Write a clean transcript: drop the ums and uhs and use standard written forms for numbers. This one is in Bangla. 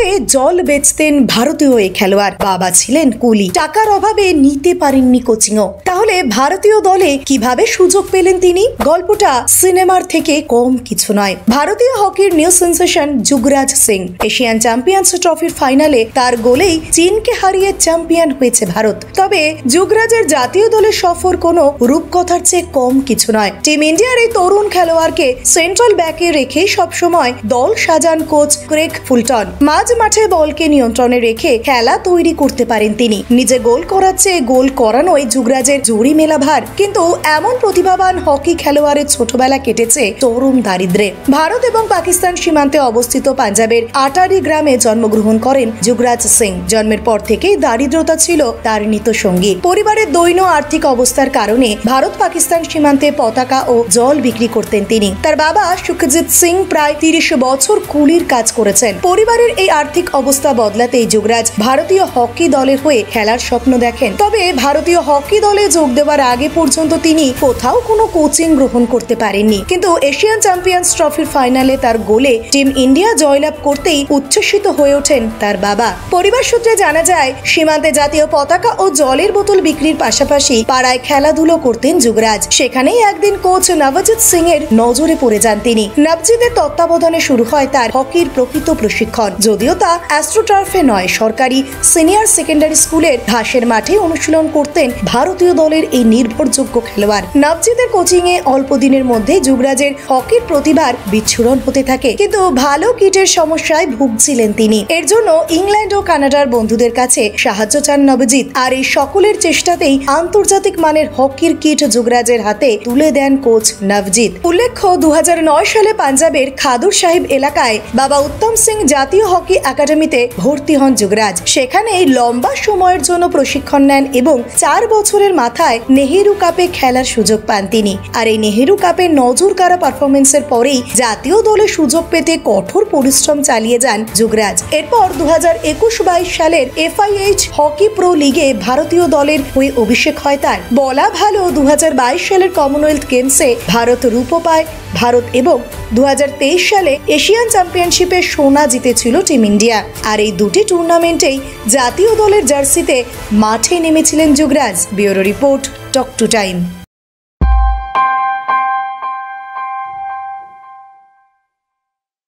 শহরে জল বেচতেন ভারতীয় এই খেলোয়াড়। বাবা ছিলেন কুলি, টাকার অভাবে নিতে পারেননি কোচিংও। তাহলে ভারতীয় দলে কিভাবে সুযোগ পেলেন তিনি? গল্পটা সিনেমার থেকে কম কিছু নয়। ভারতীয় হকির new sensation Yugraj Singh Asian Champions ট্রফির ফাইনালে তার গোলেই চীনকে হারিয়ে চ্যাম্পিয়ন হয়েছে ভারত। তবে যুগরাজের জাতীয় দলের সফর কোনো রূপকথার চেয়ে কম কিছু নয়। টিম ইন্ডিয়ার এই তরুণ খেলোয়াড়কে সেন্ট্রাল ব্যাকে রেখে সবসময় দল সাজান কোচ ক্রেগ ফুলটন। মাঝ মাঠে বলকে নিয়ন্ত্রণে রেখে খেলা তৈরি করতে পারেন তিনি। নিজে গোল করার চেয়ে গোল করানোই যুগরাজের জুড়ি মেলা ভার। কিন্তু এমন প্রতিভাবান হকি খেলোয়াড়ের ছোটবেলা কেটেছে তরুণ দারিদ্রে। ভারত এবং পাকিস্তান সীমান্তে অবস্থিত পাঞ্জাবের আটারি গ্রামে জন্মগ্রহণ করেন যুগরাজ সিং। জন্মের পর থেকেই দারিদ্রতা ছিল তার নিত্য সঙ্গী। পরিবারের দৈন্য আর্থিক অবস্থার কারণে ভারত পাকিস্তান সীমান্তে পতাকা ও জল বিক্রি করতেন তিনি। তার বাবা সুখজিৎ সিং প্রায় 30 বছর কুলির কাজ করেছেন। পরিবারের এই আর্থিক অবস্থা বদলাতেই যুগরাজ ভারতীয় হকি দলের হয়ে খেলার স্বপ্ন দেখেন। তবে ভারতীয় হকি দলে যোগ দেওয়ার আগে পর্যন্ত তিনি কোথাও কোনো কোচিং গ্রহণ করতে পারেননি। কিন্তু এশিয়ান চ্যাম্পিয়ন্স ট্রফির ফাইনালে তার গোলে টিম ইন্ডিয়া জয়লাভ করতেই উচ্ছ্বসিত হয়ে ওঠেন তার বাবা। পরিবার সূত্রে জানা যায়, সীমান্তে জাতীয় পতাকা ও জলের বোতল বিক্রির পাশাপাশি পাড়ায় খেলাধুলো করতেন যুগরাজ। সেখানেই একদিন কোচ নবজিৎ সিং এর নজরে পড়ে যান তিনি। নবজিতের তত্ত্বাবধানে শুরু হয় তার হকির প্রকৃত প্রশিক্ষণ। যদিও তা অ্যাস্ট্রোটার্ফে নয়, সরকারি সিনিয়র সেকেন্ডারি স্কুলের ঘাসের মাঠে অনুশীলন করতেন ভারতীয় দলের এই নির্ভরযোগ্য খেলোয়াড়। নবজিতের কোচিং এ অল্প দিনের মধ্যে যুগরাজের হকির প্রতিভার বিচ্ছুরণ হতে থাকে। কিন্তু ভালো কিটের সমস্যায় ভুগছিলেন তিনি। এর জন্য ইংল্যান্ড ও কানাডার বন্ধুদের কাছে সাহায্য চান নবজিৎ। আর এই সকলের চেষ্টাতেই আন্তর্জাতিক মানের হকির কিট যুগরাজের হাতে তুলে দেন কোচ নবজিৎ। উল্লেখ্য, 2009 সালে পাঞ্জাবের খাদুর সাহিব এলাকায় বাবা উত্তম সিং জাতীয় হকি একাডেমিতে ভর্তি হন যুগরাজ। সেখানেই লম্বা সময়ের জন্য প্রশিক্ষণ নেন এবং 4 বছরের মাথায় নেহেরু কাপে খেলার সুযোগ পান তিনি। আর এই নেহেরু কাপে নজর কাড়া পারফরমেন্সের পরেই জাতীয় দলে সুযোগ পেতে কঠোর পরিশ্রম চালিয়ে যান যুগরাজ। এরপর 2021-22 সালের FIH হকি প্রো লিগে ভারতীয় দলের হয়ে অভিষেক হয় তার। বলা ভালো, 2022 সালের কমনওয়েলথ গেমসে ভারত রূপো পায় এবং 2023 সালে এশিয়ান চ্যাম্পিয়নশিপে সোনা জিতেছিল টিম ইন্ডিয়া। আর এই দুটি টুর্নামেন্টেই জাতীয় দলের জার্সিতে মাঠে নেমেছিলেন Yugraj. Bureau report, talk to time.